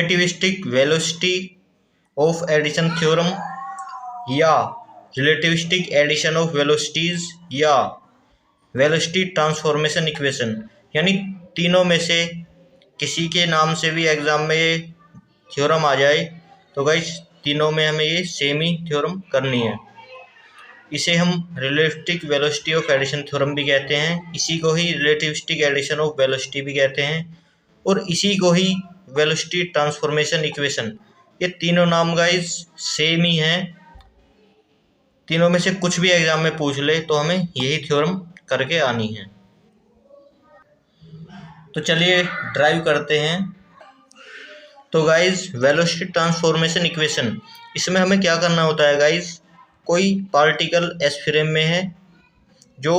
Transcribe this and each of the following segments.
Relativistic velocity of addition theorem, या relativistic addition of velocities, या velocity transformation equation. यानी तीनों में से किसी के नाम से भी एग्जाम में ये थ्योरम आ जाए तो गाइस तीनों में हमें ये सेम ही थ्योरम करनी है। इसे हम relativistic velocity of addition theorem भी कहते हैं, इसी को ही रिलेटिविस्टिक एडिशन ऑफ वेलोसिटी भी कहते हैं, और इसी को ही वेलोसिटी ट्रांसफॉर्मेशन इक्वेशन। ये तीनों नाम गाइस सेम ही हैं। तीनों में से कुछ भी एग्जाम में पूछ ले तो हमें यही थ्योरम करके आनी है। तो चलिए ड्राइव करते हैं। तो गाइस वेलोसिटी ट्रांसफॉर्मेशन इक्वेशन, इसमें हमें क्या करना होता है गाइस, कोई पार्टिकल एस फ्रेम में है जो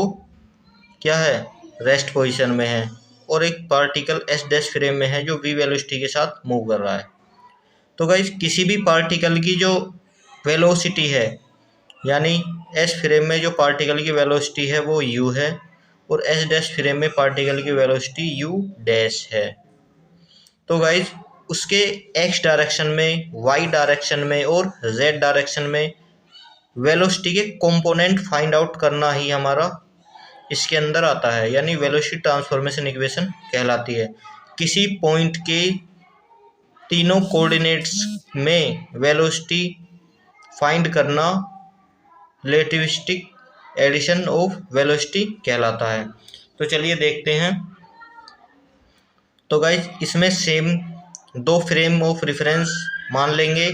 क्या है रेस्ट पोजीशन में है, और एक पार्टिकल एस डैश फ्रेम में है जो वी वेलोसिटी के साथ मूव कर रहा है। तो गाइस किसी भी पार्टिकल की जो वेलोसिटी है, यानी एस फ्रेम में जो पार्टिकल की वेलोसिटी है वो यू है, और एस डैश फ्रेम में पार्टिकल की वेलोसिटी यू डैश है। तो गाइस उसके एक्स डायरेक्शन में, वाई डायरेक्शन में और जेड डायरेक्शन में वेलोसिटी के कंपोनेंट फाइंड आउट करना ही हमारा इसके अंदर आता है, यानी वेलोसिटी ट्रांसफॉर्मेशन इक्वेशन कहलाती है। किसी पॉइंट के तीनों कोऑर्डिनेट्स में वेलोसिटी फाइंड करना रिलेटिविस्टिक एडिशन ऑफ वेलोसिटी कहलाता है। तो चलिए देखते हैं। तो गाइस इसमें सेम दो फ्रेम ऑफ रेफरेंस मान लेंगे।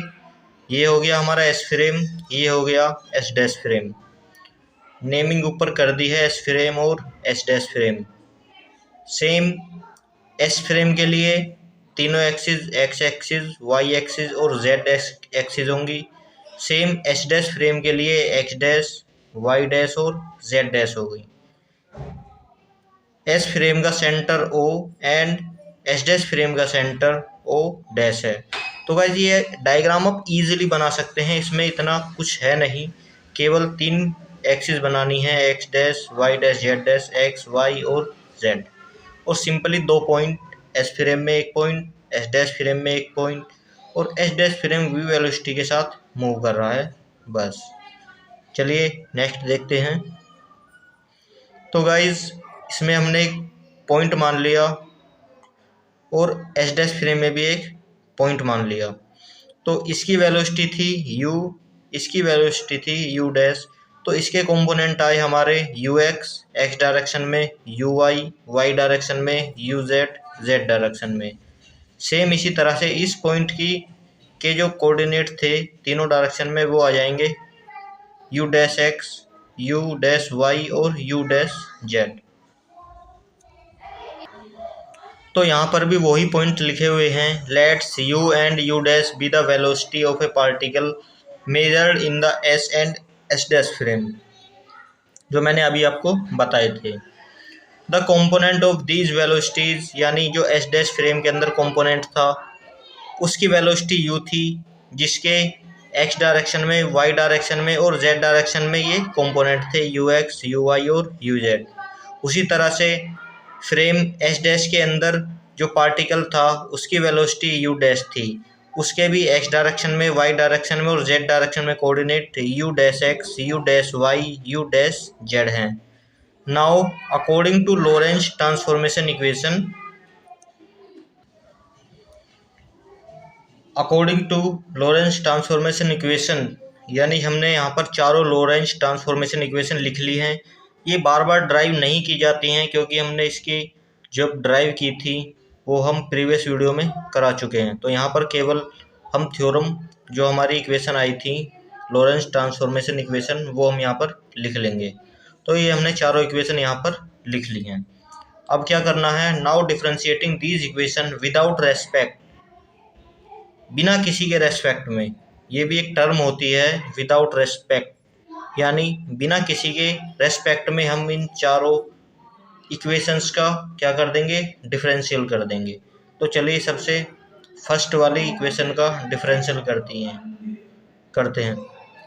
ये हो गया हमारा एस फ्रेम, ये हो गया एस डैश फ्रेम। नेमिंग ऊपर कर दी है एस फ्रेम और S dash frame. Same S frame के लिए तीनों axis, X axis, Y axis और जेड एक्सिस होंगी। सेम एस डैश फ्रेम के लिए एक्स डैश, वाई डैश और जेड डैश होगी। एस फ्रेम का centre O and S dash frame का सेंटर ओ डैश है। तो गाइस ये डायग्राम आप इजीली बना सकते हैं, इसमें इतना कुछ है नहीं, केवल तीन एक्सिस बनानी है, X dash, Y dash, Z dash, X, Y और जेड, और सिंपली दो पॉइंट, एस फ्रेम में एक पॉइंट, एस डैश फ्रेम में एक पॉइंट, और S dash frame V velocity के साथ मूव कर रहा है, बस। चलिए नेक्स्ट देखते हैं। तो गाइस इसमें हमने एक पॉइंट मान लिया और एस डैश फ्रेम में भी एक पॉइंट मान लिया। तो इसकी वेलोसिटी थी यू, इसकी वेलोसिटी थी यू डैश। तो इसके कंपोनेंट आए हमारे यू एक्स, एक्स डायरेक्शन में, यू वाई, वाई डायरेक्शन में, यू जेड, जेड डायरेक्शन में। सेम इसी तरह से इस पॉइंट की के जो कोऑर्डिनेट थे तीनों डायरेक्शन में वो आ जाएंगे U dash X, U dash Y और यू डैश जेड। तो यहाँ पर भी वही पॉइंट लिखे हुए हैं। Let's U and U dash be the velocity of a particle measured in the S and S dash frame, जो मैंने अभी आपको बताए थे। The component of these velocities, यानी जो एस डैश फ्रेम के अंदर कंपोनेंट था उसकी वेलोसिटी यू थी, जिसके एक्स डायरेक्शन में, वाई डायरेक्शन में और जेड डायरेक्शन में ये कंपोनेंट थे यू एक्स, यू वाई और यू जेड। उसी तरह से फ्रेम एस डैश के अंदर जो पार्टिकल था उसकी वेलोसिटी यू डैश थी, उसके भी एक्स डायरेक्शन में, वाई डायरेक्शन में और जेड डायरेक्शन में coordinate U dash X, U dash Y, U dash Z हैं। Now according to Lorentz transformation equation, according to Lorentz transformation equation, यानी हमने यहाँ पर चारों लॉरेंज ट्रांसफॉर्मेशन इक्वेशन लिख ली हैं। ये बार बार ड्राइव नहीं की जाती हैं क्योंकि हमने इसकी जब ड्राइव की थी वो हम प्रीवियस वीडियो में करा चुके हैं। तो यहाँ पर केवल हम थ्योरम जो हमारी इक्वेशन आई थी लॉरेंज ट्रांसफॉर्मेशन इक्वेशन वो हम यहाँ पर लिख लेंगे। तो ये हमने चारों इक्वेशन यहाँ पर लिख ली हैं। अब क्या करना है, now differentiating these equation without respect, बिना किसी के रेस्पेक्ट में। ये भी एक टर्म होती है विदाउट रेस्पेक्ट, यानी बिना किसी के रेस्पेक्ट में हम इन चारों इक्वेशंस का क्या कर देंगे, डिफरेंशियल कर देंगे। तो चलिए सबसे फर्स्ट वाली इक्वेशन का डिफरेंशियल करते हैं।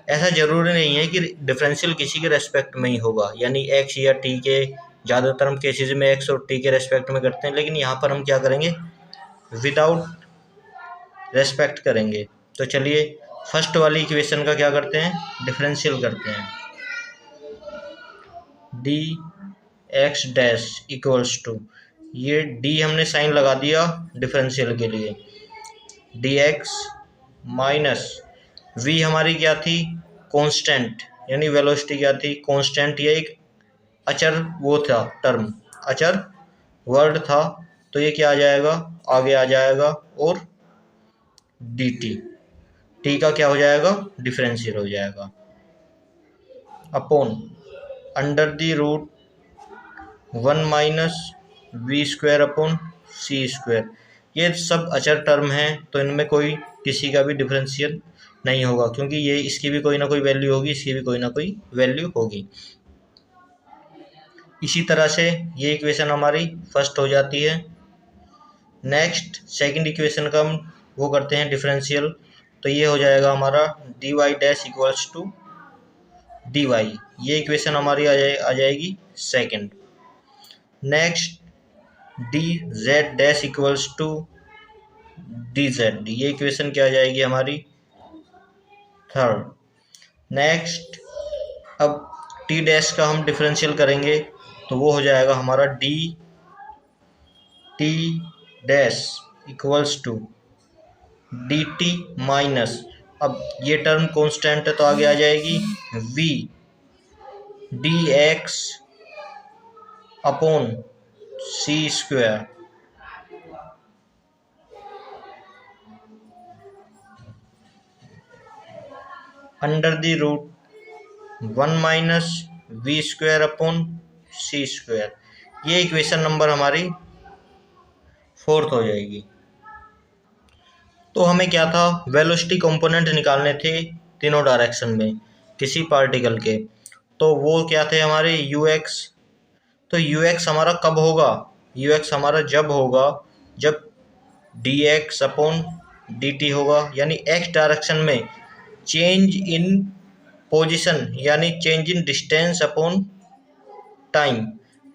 ऐसा ज़रूरी नहीं है कि डिफरेंशियल किसी के रेस्पेक्ट में ही होगा, यानी एक्स या टी के, ज़्यादातर हम केसेज में एक्स और टी के रेस्पेक्ट में करते हैं, लेकिन यहाँ पर हम क्या करेंगे, विदाउट रेस्पेक्ट करेंगे। तो चलिए फर्स्ट वाली इक्वेशन का क्या करते हैं, डिफरेंशियल करते हैं। D X dash equals to, ये डी हमने साइन लगा दिया डिफरेंशियल के लिए, डी एक्स माइनस वी हमारी क्या थी, कांस्टेंट, यानी वेलोसिटी क्या थी, कांस्टेंट, ये एक अचर वो था, टर्म अचर वर्ड था, तो ये क्या आ जाएगा, आगे आ जाएगा, और डी टी का क्या हो जाएगा, डिफरेंशियल हो जाएगा, upon under the root 1 minus V square upon C square. ये सब अचर टर्म हैं, तो इनमें कोई किसी का भी डिफरेंशियल नहीं होगा, क्योंकि ये इसकी भी कोई ना कोई वैल्यू होगी, इसकी भी कोई ना कोई वैल्यू होगी। इसी तरह से ये इक्वेशन हमारी फर्स्ट हो जाती है। नेक्स्ट सेकंड इक्वेशन का हम वो करते हैं डिफरेंशियल, तो ये हो जाएगा हमारा D Y dash equals to D Y, ये इक्वेशन हमारी आ जाएगी second. Next D Z dash equals to D Z, ये इक्वेशन क्या आ जाएगी हमारी थर्ड। नेक्स्ट अब टी डैश का हम डिफरेंशियल करेंगे, तो वो हो जाएगा हमारा D T dash equals to D T minus, अब ये टर्म कांस्टेंट है तो आगे आ जाएगी V D X upon C square, under the root 1 minus V square upon C square. ये इक्वेशन नंबर हमारी फोर्थ हो जाएगी। तो हमें क्या था, वेलोसिटी कंपोनेंट निकालने थे तीनों डायरेक्शन में किसी पार्टिकल के, तो वो क्या थे हमारे यू एक्स। तो यू एक्स हमारा कब होगा, यू एक्स हमारा जब होगा जब D X upon D T होगा, यानी एक्स डायरेक्शन में चेंज इन पोजिशन, यानी change in distance upon time,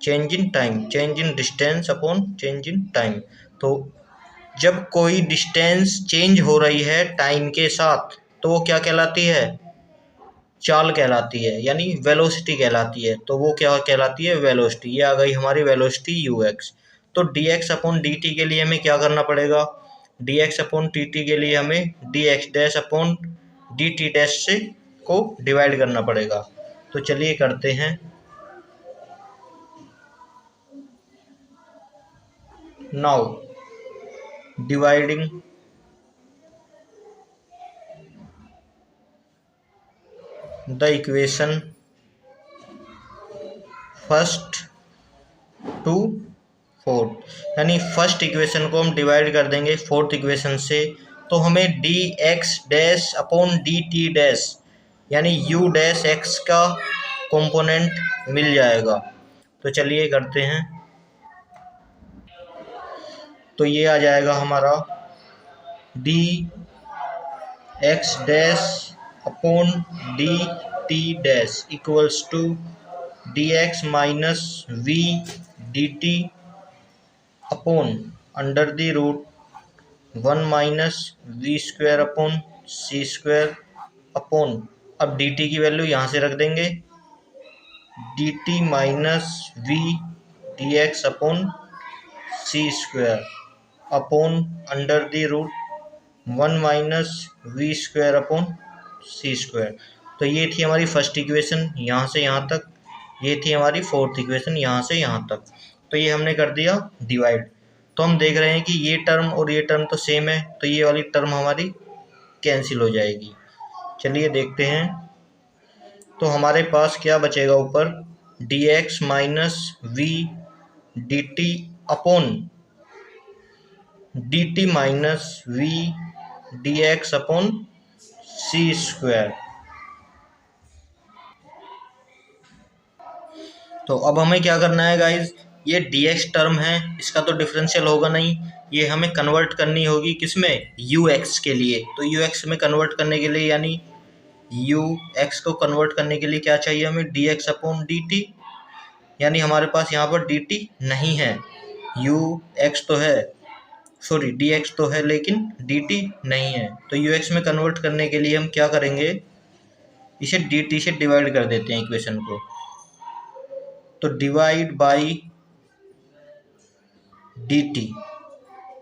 change in time, change in distance upon change in time. तो जब कोई डिस्टेंस चेंज हो रही है टाइम के साथ, तो वो क्या कहलाती है, चाल कहलाती है, यानी वेलोसिटी कहलाती है। तो वो क्या कहलाती है, वेलोसिटी। ये आ गई हमारी वेलोसिटी यू एक्स। तो D X upon D T के लिए हमें क्या करना पड़ेगा, D X upon T T के लिए हमें D X dash upon D T dash से को डिवाइड करना पड़ेगा। तो चलिए करते हैं। Now dividing the equation first to fourth, यानी फर्स्ट इक्वेशन को हम डिवाइड कर देंगे फोर्थ इक्वेशन से, तो हमें D X dash upon D T dash, यानी यू डैश एक्स का कंपोनेंट मिल जाएगा। तो चलिए करते हैं। तो ये आ जाएगा हमारा D X dash upon D T dash equals to D X minus V D T upon under the root 1 minus V square upon C square upon, अब डी टी की वैल्यू यहाँ से रख देंगे, D T minus V D X upon C square upon under the root 1 minus V square upon C square. तो ये थी हमारी फर्स्ट इक्वेशन यहाँ से यहाँ तक, ये थी हमारी फोर्थ इक्वेशन यहाँ से यहाँ तक। तो ये हमने कर दिया डिवाइड। तो हम देख रहे हैं कि ये टर्म और ये टर्म तो सेम है, तो ये वाली टर्म हमारी कैंसिल हो जाएगी। चलिए देखते हैं। तो हमारे पास क्या बचेगा ऊपर, D X minus V D T upon D T minus V D X upon C square. तो अब हमें क्या करना है गाइज, ये डी एक्स टर्म है, इसका तो डिफरेंशियल होगा नहीं, ये हमें कन्वर्ट करनी होगी किसमें, यू एक्स के लिए। तो यू एक्स में कन्वर्ट करने के लिए, यानी यू एक्स को कन्वर्ट करने के लिए क्या चाहिए हमें, D X upon D T, यानी हमारे पास यहाँ पर डी टी नहीं है, यू एक्स तो है। सॉरी डी एक्स तो है लेकिन डी टी नहीं है। तो यू एक्स में कन्वर्ट करने के लिए हम क्या करेंगे, इसे डी टी से डिवाइड कर देते हैं इक्वेशन को। तो डिवाइड बाई डी टी,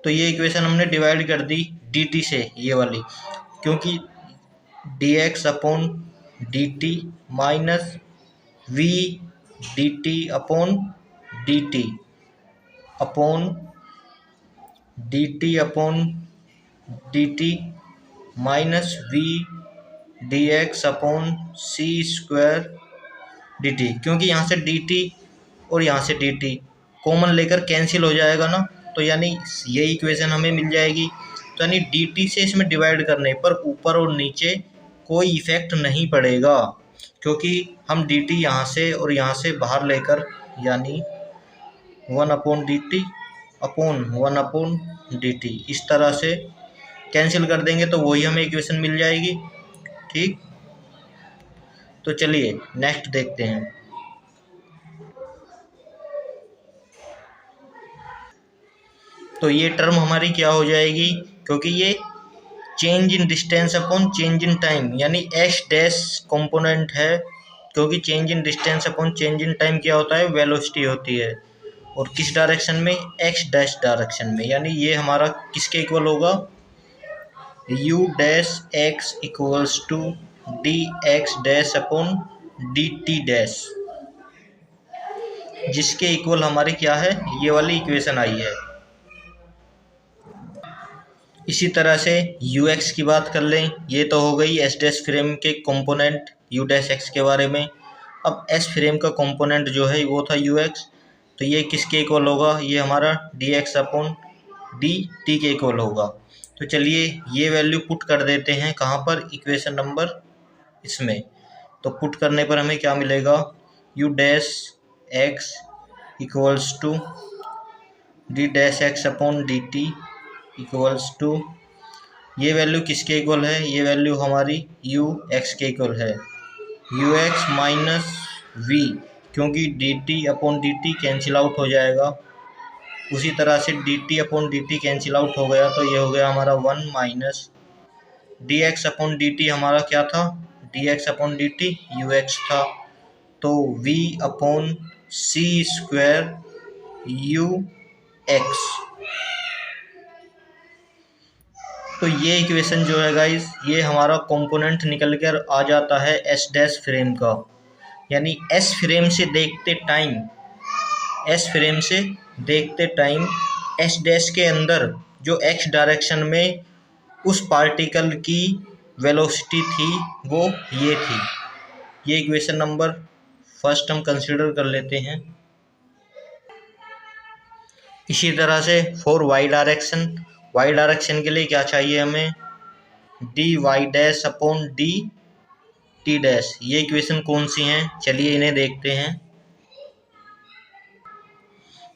तो ये इक्वेशन हमने डिवाइड कर दी डी टी से, ये वाली, क्योंकि D X upon D T minus V D T upon D T upon D T upon D T minus V D X upon C square D T, क्योंकि यहाँ से D T और यहाँ से डी टी कॉमन लेकर cancel हो जाएगा ना, तो यानी ये इक्वेशन हमें मिल जाएगी। तो यानी डी टी से इसमें डिवाइड करने पर ऊपर और नीचे कोई इफेक्ट नहीं पड़ेगा, क्योंकि हम डी टी यहाँ से और यहाँ से बाहर लेकर, यानी 1 upon D T upon 1 upon D T इस तरह से कैंसिल कर देंगे तो वही हमें इक्वेशन मिल जाएगी। ठीक, तो चलिए नेक्स्ट देखते हैं। तो ये टर्म हमारी क्या हो जाएगी, क्योंकि ये change in distance upon change in time, यानी एच डैश कंपोनेंट है, क्योंकि change in distance upon change in time क्या होता है, वेलोसिटी होती है, और किस डायरेक्शन में, एक्स डैश डायरेक्शन में, यानी ये हमारा किसके इक्वल होगा, U dash X equals to D X dash upon D T dash, जिसके इक्वल हमारी क्या है, ये वाली इक्वेशन आई है। इसी तरह से यू एक्स की बात कर लें, ये तो हो गई एस डैश फ्रेम के कंपोनेंट यू डैश एक्स के बारे में। अब एस फ्रेम का कंपोनेंट जो है वो था यू एक्स, तो ये किसके इक्वल होगा, ये हमारा D X upon D T के इक्वल होगा। तो चलिए ये वैल्यू पुट कर देते हैं कहाँ पर, इक्वेशन नंबर इसमें। तो पुट करने पर हमें क्या मिलेगा, U dash X equals to D dash X upon D T equals to, ये वैल्यू किसके इक्वल है, ये वैल्यू हमारी यू एक्स के इक्वल है, यू एक्स माइनस वी, क्योंकि D T upon D T cancel out हो जाएगा। उसी तरह से D T upon D T cancel out हो गया, तो ये हो गया हमारा 1 minus D X upon D T हमारा क्या था, D X upon D T U X था, तो V upon C square U X. तो ये इक्वेशन जो है गाइस, ये हमारा कंपोनेंट निकल कर आ जाता है एस डैश फ्रेम का, यानी एस फ्रेम से देखते टाइम, एस फ्रेम से देखते टाइम एस डैश के अंदर जो एक्स डायरेक्शन में उस पार्टिकल की वेलोसिटी थी वो ये थी। ये इक्वेशन नंबर फर्स्ट हम कंसीडर कर लेते हैं। इसी तरह से for Y direction, Y direction के लिए क्या चाहिए हमें, D Y dash upon D T dash. ये इक्वेशन कौन सी हैं, चलिए इन्हें देखते हैं।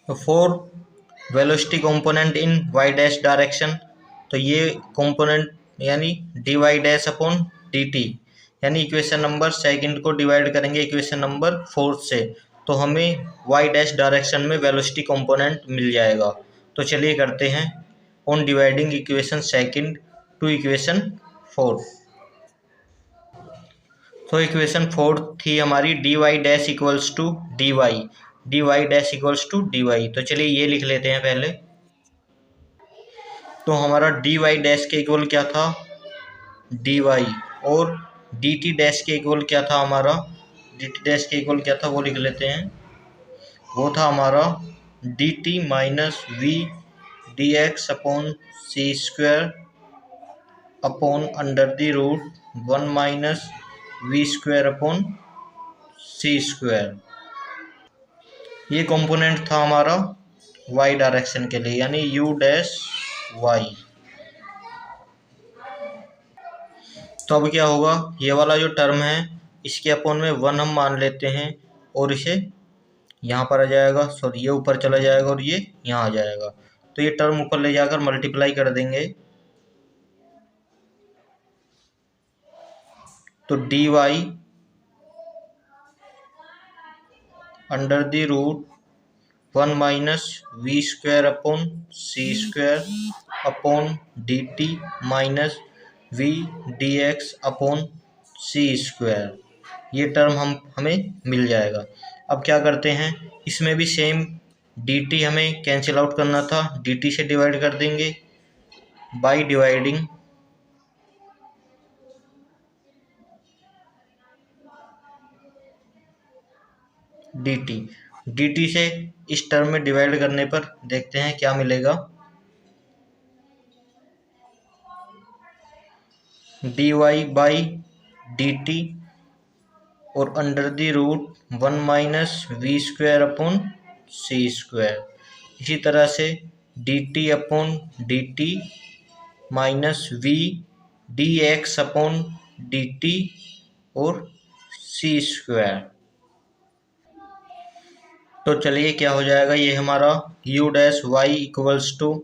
तो for velocity component in Y dash direction, तो ये कंपोनेंट यानी D Y dash upon D T, यानी इक्वेशन नंबर सेकंड को डिवाइड करेंगे इक्वेशन नंबर फोर्थ से, तो हमें वाई डैश डायरेक्शन में वेलोसिटी कंपोनेंट मिल जाएगा। तो चलिए करते हैं on dividing equation second to equation fourth. तो इक्वेशन फोर्थ थी हमारी D Y dash equals to D Y, D Y dash equals to D Y. तो चलिए ये लिख लेते हैं पहले। तो हमारा डी वाई डैश के इक्वल क्या था, डी वाई, और डी टी डैश के इक्वल क्या था हमारा, डी टी डैश के इक्वल क्या था वो लिख लेते हैं, वो था हमारा D T minus V D X upon C square upon under the root 1 minus V square upon C square. ये कंपोनेंट था हमारा वाई डायरेक्शन के लिए, यानी यू डैश वाई। तो अब क्या होगा, ये वाला जो टर्म है इसके अपॉन में 1 हम मान लेते हैं, और इसे यहाँ पर आ जाएगा, सॉरी ये ऊपर चला जाएगा और ये यहाँ आ जाएगा। तो ये टर्म ऊपर ले जाकर मल्टीप्लाई कर देंगे, तो D Y under the root 1 minus V square upon C square upon D T minus V D X upon C square. ये टर्म हमें मिल जाएगा। अब क्या करते हैं, इसमें भी सेम डी टी हमें कैंसिल आउट करना था, डी टी से डिवाइड कर देंगे by dividing D T. D T से इस टर्म में डिवाइड करने पर देखते हैं क्या मिलेगा। D Y by D T और under the root 1 minus V square upon C square. इसी तरह से D T upon D T minus V D X upon D T और सी स्क्वायर। तो चलिए क्या हो जाएगा, ये हमारा u dash Y equals to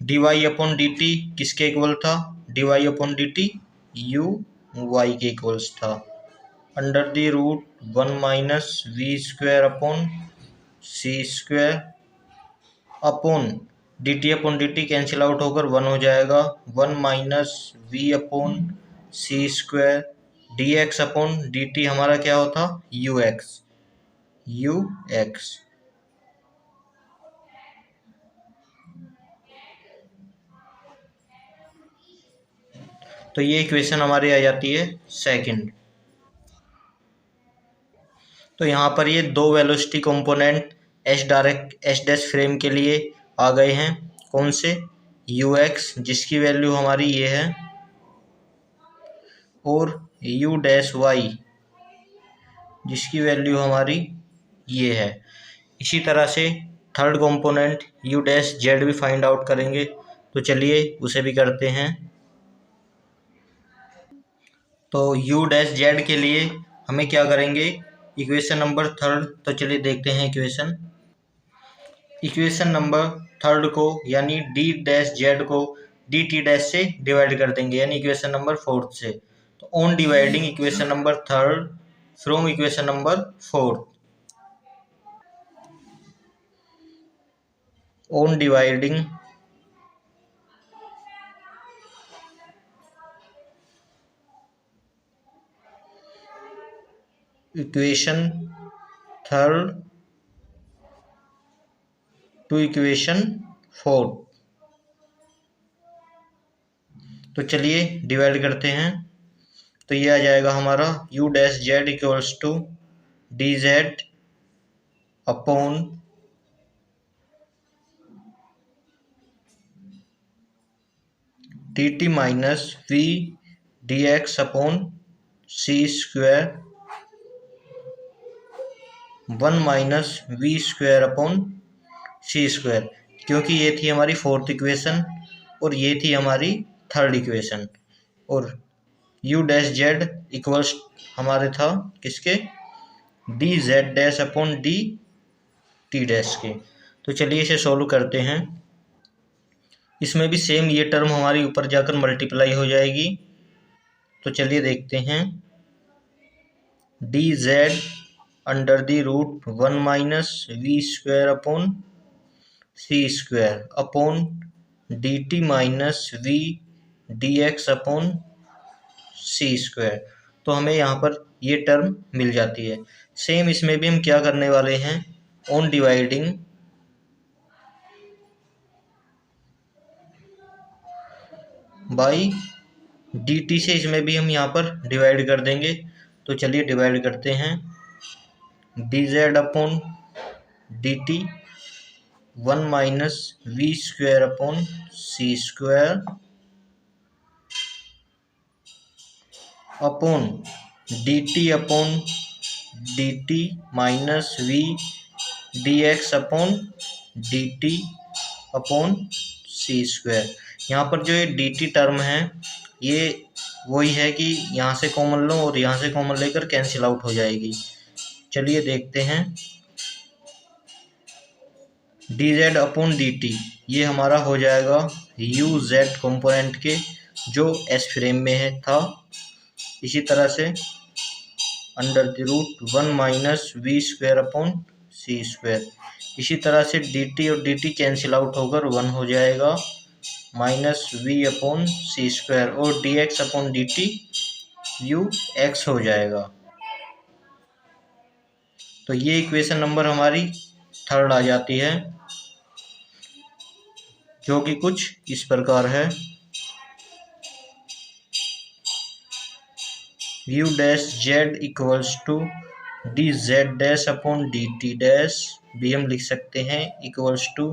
D Y upon D T किसके इक्वल था, D Y upon D T U Y के इक्वल्स था, under the root 1 minus V square upon C square upon D T cancel out होकर 1 हो जाएगा, 1 minus V upon C square D X upon D T हमारा क्या होता you X. तो ये इक्वेशन हमारी आ जाती है सेकंड। तो यहाँ पर ये दो velocity component H dash frame के लिए आ गए हैं। कौन से, यू एक्स जिसकी वैल्यू हमारी ये है और यू डैश वाई जिसकी वैल्यू हमारी ये है। इसी तरह से third component you dash Z भी फाइंड आउट करेंगे। तो चलिए उसे भी करते हैं। तो यू डैश जेड के लिए हमें क्या करेंगे, इक्वेशन नंबर थर्ड। तो चलिए देखते हैं इक्वेशन नंबर थर्ड को यानी डी डैश जेड को डी टी डैश से डिवाइड कर देंगे यानी इक्वेशन नंबर फोर्थ से। तो on dividing equation number third from equation number fourth, on dividing equation third to equation fourth. तो चलिए डिवाइड करते हैं। तो ये आ जाएगा हमारा u dash Z equals to D Z upon D T minus V D X upon C square 1 minus V square upon C square, क्योंकि ये थी हमारी फोर्थ इक्वेशन और ये थी हमारी थर्ड इक्वेशन। और u डैश जेड इक्वल्स हमारे था किसके, D Z dash upon D T dash के। तो चलिए इसे सॉल्व करते हैं। इसमें भी सेम ये टर्म हमारी ऊपर जाकर मल्टीप्लाई हो जाएगी। तो चलिए देखते हैं, D Z under the root 1 minus V square upon C square upon D T minus V D X upon C square. तो हमें यहाँ पर ये टर्म मिल जाती है। सेम इसमें भी हम क्या करने वाले हैं, on dividing by D T से इसमें भी हम यहाँ पर डिवाइड कर देंगे। तो चलिए डिवाइड करते हैं, D Z upon D T 1 minus V square upon C square upon D T minus V D X upon D T upon C square. यहाँ पर जो ये डी टी टर्म है ये वही है कि यहाँ से कॉमन लो और यहाँ से कॉमन लेकर कैंसिल आउट हो जाएगी। चलिए देखते हैं, D Z upon D T ये हमारा हो जाएगा यू जेड कॉम्पोनेंट के जो एस फ्रेम में है था। इसी तरह से under the root 1 minus V square upon C square. इसी तरह से डी टी और डी टी कैंसिल आउट होकर 1 हो जाएगा minus V upon C square, और D X upon D T U X हो जाएगा। तो ये इक्वेशन नंबर हमारी थर्ड आ जाती है, जो कि कुछ इस प्रकार है। U dash Z equals to D Z dash upon D T dash भी हम लिख सकते हैं equals to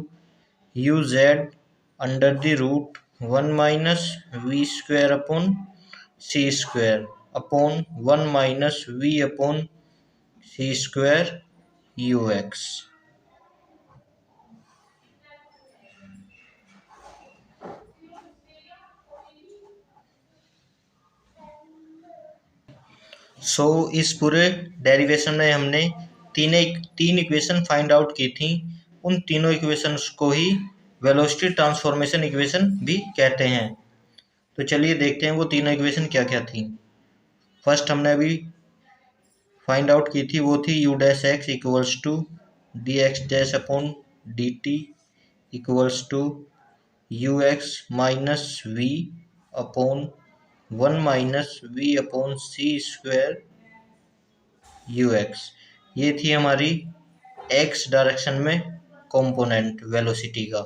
U Z under the root 1 minus V square upon C square upon 1 minus V upon C square U X. इस पूरे derivation में हमने तीन इक्वेशन फाइंड आउट की थी। उन तीनों इक्वेशंस को ही वेलोसिटी ट्रांसफॉर्मेशन इक्वेशन भी कहते हैं। तो चलिए देखते हैं वो तीनों इक्वेशन क्या क्या थी। फर्स्ट हमने अभी फाइंड आउट की थी, वो थी U dash X equals to D X dash upon D T equals to U X minus V upon 1 minus V upon C square U X. ये थी हमारी एक्स डायरेक्शन में कंपोनेंट वेलोसिटी का,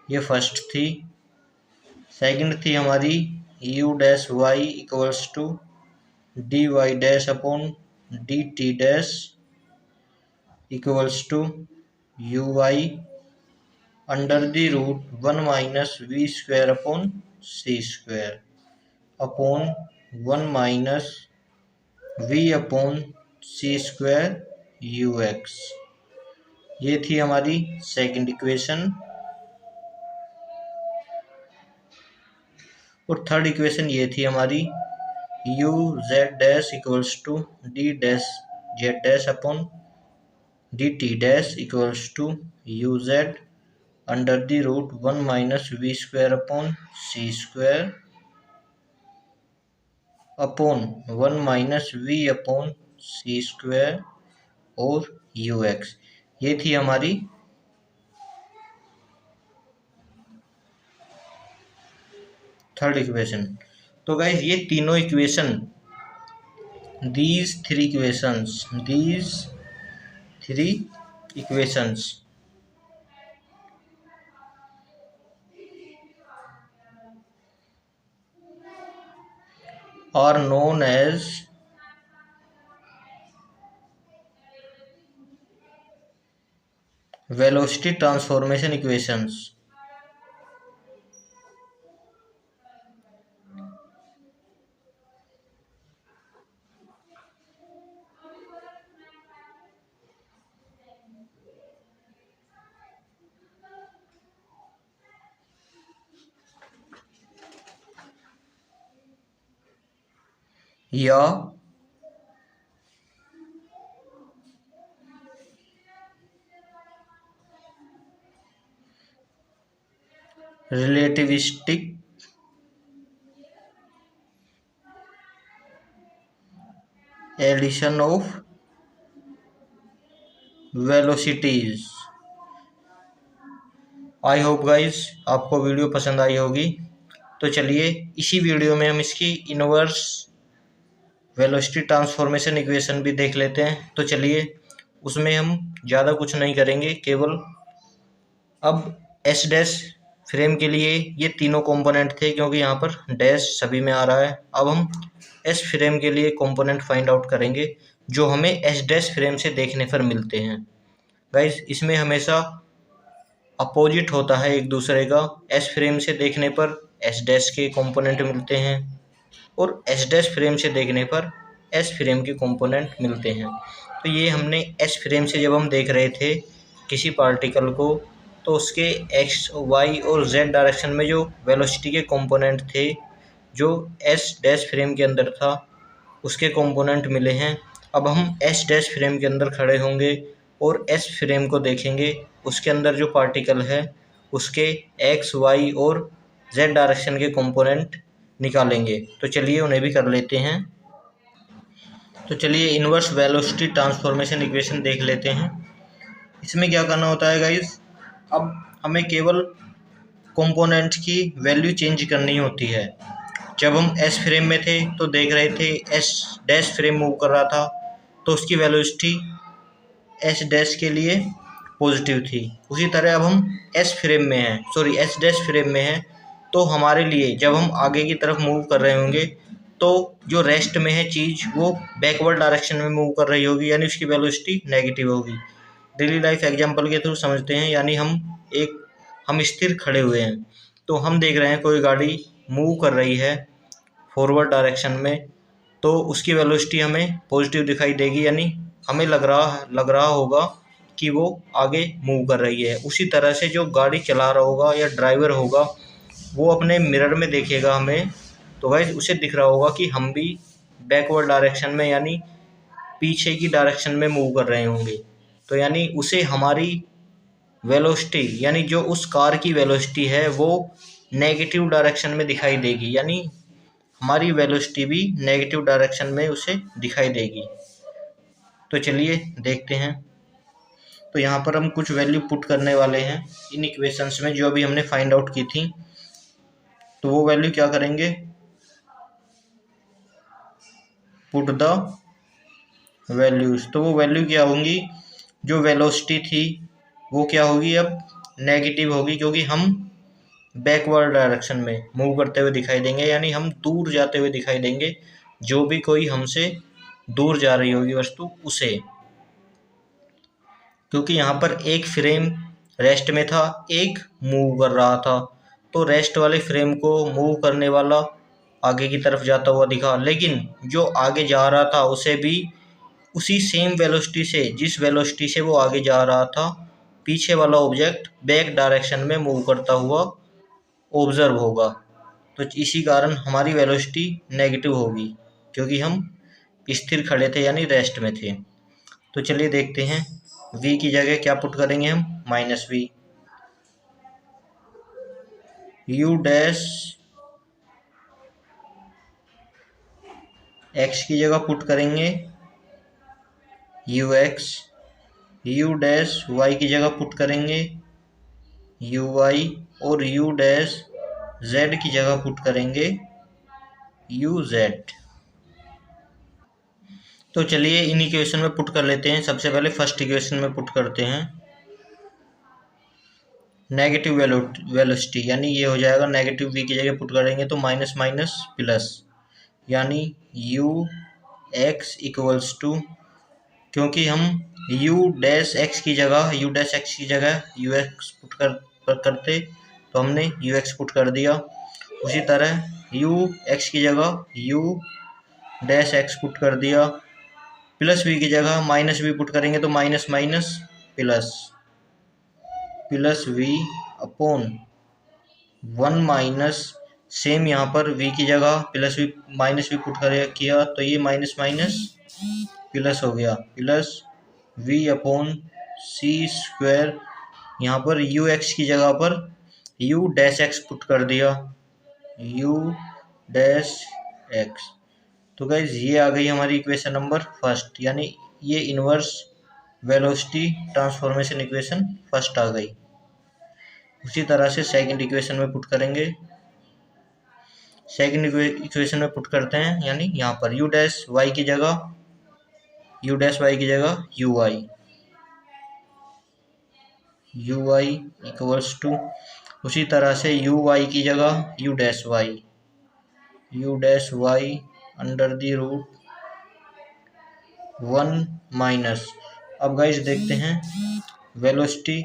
ये फर्स्ट थी। सेकंड थी हमारी U dash Y equals to D Y dash upon D T dash equals to U Y under the root 1 minus V square upon C square upon 1 minus V upon C square U X. ये थी हमारी second equation. और third equation ये थी हमारी U Z dash equals to D dash Z dash upon D T dash equals to U Z under the root 1 minus V square upon C square upon 1 minus V upon C square और U X. ये थी हमारी third equation. तो guys ये तीनों equation these three equations are known as velocity transformation equations। या relativistic addition of velocities. I hope guys आपको video पसंद आई होगी। तो चलिए इसी वीडियो में हम इसकी इनवर्स वेलोसिटी ट्रांसफॉर्मेशन इक्वेशन भी देख लेते हैं। तो चलिए उसमें हम ज़्यादा कुछ नहीं करेंगे, केवल अब एस डैश फ्रेम के लिए ये तीनों कंपोनेंट थे, क्योंकि यहाँ पर डैश सभी में आ रहा है। अब हम एस फ्रेम के लिए कंपोनेंट फाइंड आउट करेंगे जो हमें एस डैश फ्रेम से देखने पर मिलते हैं। गाइस इसमें हमेशा अपोजिट होता है एक दूसरे का। एस फ्रेम से देखने पर एस डैश के कंपोनेंट मिलते हैं और एस डैश फ्रेम से देखने पर एस फ्रेम के कंपोनेंट मिलते हैं। तो ये हमने एस फ्रेम से जब हम देख रहे थे किसी पार्टिकल को, तो उसके एक्स वाई और जेड डायरेक्शन में जो वेलोसिटी के कंपोनेंट थे जो एस डैश फ्रेम के अंदर था उसके कंपोनेंट मिले हैं। अब हम एस डैश फ्रेम के अंदर खड़े होंगे और एस फ्रेम को देखेंगे, उसके अंदर जो पार्टिकल है उसके एक्स वाई और जेड डायरेक्शन के कंपोनेंट निकालेंगे। तो चलिए उन्हें भी कर लेते हैं। तो चलिए इन्वर्स वेलोसिटी ट्रांसफॉर्मेशन इक्वेशन देख लेते हैं। इसमें क्या करना होता है गाइस, अब हमें केवल कंपोनेंट की वैल्यू चेंज करनी होती है। जब हम एस फ्रेम में थे तो देख रहे थे एस डैश फ्रेम मूव कर रहा था तो उसकी वेलोसिटी एस डैश के लिए पॉजिटिव थी। उसी तरह अब हम एस फ्रेम में हैं, सॉरी एस डैश फ्रेम में हैं, तो हमारे लिए जब हम आगे की तरफ मूव कर रहे होंगे तो जो रेस्ट में है चीज़ वो बैकवर्ड डायरेक्शन में मूव कर रही होगी, यानी उसकी वेलोसिटी नेगेटिव होगी। डेली लाइफ एग्जांपल के थ्रू समझते हैं। यानी हम स्थिर खड़े हुए हैं तो हम देख रहे हैं कोई गाड़ी मूव कर रही है फॉरवर्ड डायरेक्शन में, तो उसकी वेलोसिटी हमें पॉजिटिव दिखाई देगी, यानी हमें लग रहा होगा कि वो आगे मूव कर रही है। उसी तरह से जो गाड़ी चला रहा होगा या ड्राइवर होगा वो अपने मिरर में देखेगा हमें, तो गाइस उसे दिख रहा होगा कि हम भी बैकवर्ड डायरेक्शन में यानी पीछे की डायरेक्शन में मूव कर रहे होंगे। तो यानी उसे हमारी वेलोसिटी यानी जो उस कार की वेलोसिटी है वो नेगेटिव डायरेक्शन में दिखाई देगी, यानी हमारी वेलोसिटी भी नेगेटिव डायरेक्शन में उसे दिखाई देगी। तो चलिए देखते हैं। तो यहाँ पर हम कुछ वैल्यू पुट करने वाले हैं इन इक्वेशंस में जो अभी हमने फाइंड आउट की थी। तो वो वैल्यू क्या करेंगे, पुट द वैल्यूज। तो वो वैल्यू क्या होंगी, जो वेलोसिटी थी वो क्या होगी, अब नेगेटिव होगी, क्योंकि हम बैकवर्ड डायरेक्शन में मूव करते हुए दिखाई देंगे, यानी हम दूर जाते हुए दिखाई देंगे। जो भी कोई हमसे दूर जा रही होगी वस्तु उसे, क्योंकि यहाँ पर एक फ्रेम रेस्ट में था, एक मूव कर रहा था, तो रेस्ट वाले फ्रेम को मूव करने वाला आगे की तरफ जाता हुआ दिखा, लेकिन जो आगे जा रहा था उसे भी उसी सेम वेलोसिटी से, जिस वेलोसिटी से वो आगे जा रहा था, पीछे वाला ऑब्जेक्ट बैक डायरेक्शन में मूव करता हुआ ऑब्जर्व होगा। तो इसी कारण हमारी वेलोसिटी नेगेटिव होगी, क्योंकि हम स्थिर खड़े थे यानी रेस्ट में थे। तो चलिए देखते हैं, v की जगह क्या पुट करेंगे हम, -v। u डैश x की जगह पुट करेंगे ux, u डैश y की जगह पुट करेंगे uy, और u डैश z की जगह पुट करेंगे uz। तो चलिए इन इक्वेशन में पुट कर लेते हैं। सबसे पहले फर्स्ट इक्वेशन में पुट करते हैं नेगेटिव वेलोसिटी, यानी ये हो जाएगा नेगेटिव v की जगह पुट करेंगे तो माइनस माइनस प्लस, यानी u x इक्वल्स टू, क्योंकि हम u डैश x की जगह u x पुट करते तो हमने u x पुट कर दिया। उसी तरह u x की जगह u डैश x पुट कर दिया, प्लस v की जगह माइनस v पुट करेंगे तो minus minus plus v upon 1 minus, same यहाँ पर v की जगह plus v minus v put किया तो ये माइनस माइनस प्लस हो गया, plus v upon C square, यहाँ पर u x की जगह पर u डैश x पुट कर दिया, u डैश x। तो गाइज ये आ गई हमारी इक्वेशन नंबर फर्स्ट, यानी ये inverse velocity transformation equation first आ गई। उसी तरह से सेकंड इक्वेशन में पुट करेंगे। सेकंड इक्वेशन में पुट करते हैं, यानी यहाँ पर u डैश y की जगह ui इक्वल्स टू, उसी तरह से uy की जगह u dash y under the root 1 minus. अब गाइस देखते हैं, वेलोसिटी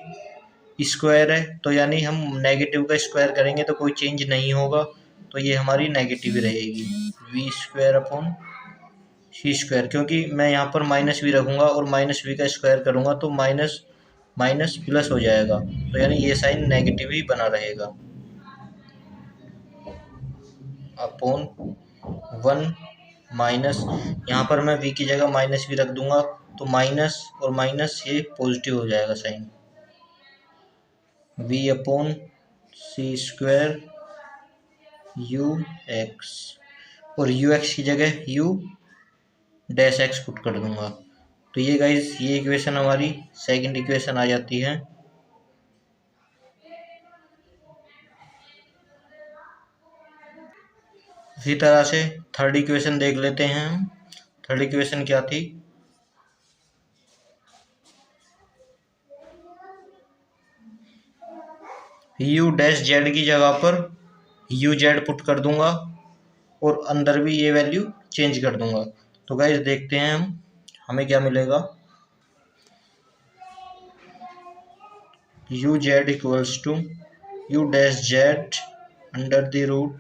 स्क्वायर है तो यानी हम नेगेटिव का स्क्वायर करेंगे तो कोई चेंज नहीं होगा, तो ये हमारी नेगेटिव रहेगी, v square upon C square, क्योंकि मैं यहाँ पर माइनस v रखूँगा और माइनस v का स्क्वायर करूँगा तो माइनस माइनस प्लस हो जाएगा, तो यानी ये साइन नेगेटिव ही बना रहेगा, अपॉन 1 माइनस, यहाँ पर मैं v की जगह माइनस v रख दूंगा तो माइनस और माइनस ये पॉजिटिव हो जाएगा sign, v upon C square u x, और u x की जगह u डैश एक्स पुट कर दूंगा। तो ये गाइस ये इक्वेशन हमारी सेकंड इक्वेशन आ जाती है। इसी तरह से थर्ड इक्वेशन देख लेते हैं हम। थर्ड इक्वेशन क्या थी, यू डैश जेड की जगह पर यू जेड पुट कर दूंगा और अंदर भी ये वैल्यू चेंज कर दूंगा। तो गाइस देखते हैं हम हमें क्या मिलेगा। U Z equals to U dash Z under the root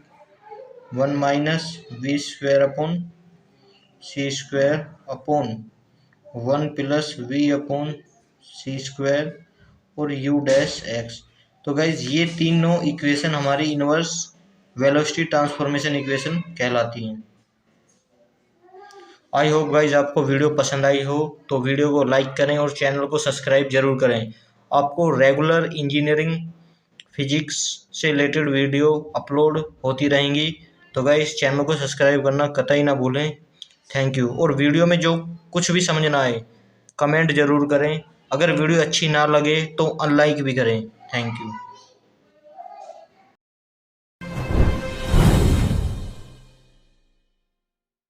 1 minus V square upon C square upon 1 plus V upon C square और यू डैश एक्स। तो गाइज ये तीनों इक्वेशन हमारी इनवर्स वेलोसिटी ट्रांसफॉर्मेशन इक्वेशन कहलाती हैं। आई hope guys आपको video पसंद आई हो तो वीडियो को लाइक करें और चैनल को सब्सक्राइब जरूर करें। आपको रेगुलर इंजीनियरिंग फिजिक्स से रिलेटेड वीडियो अपलोड होती रहेंगी। तो गाइज चैनल को सब्सक्राइब करना कतई ना भूलें। Thank you. और वीडियो में जो कुछ भी समझ ना आए कमेंट जरूर करें। अगर वीडियो अच्छी ना लगे तो अनलाइक भी करें। Thank you.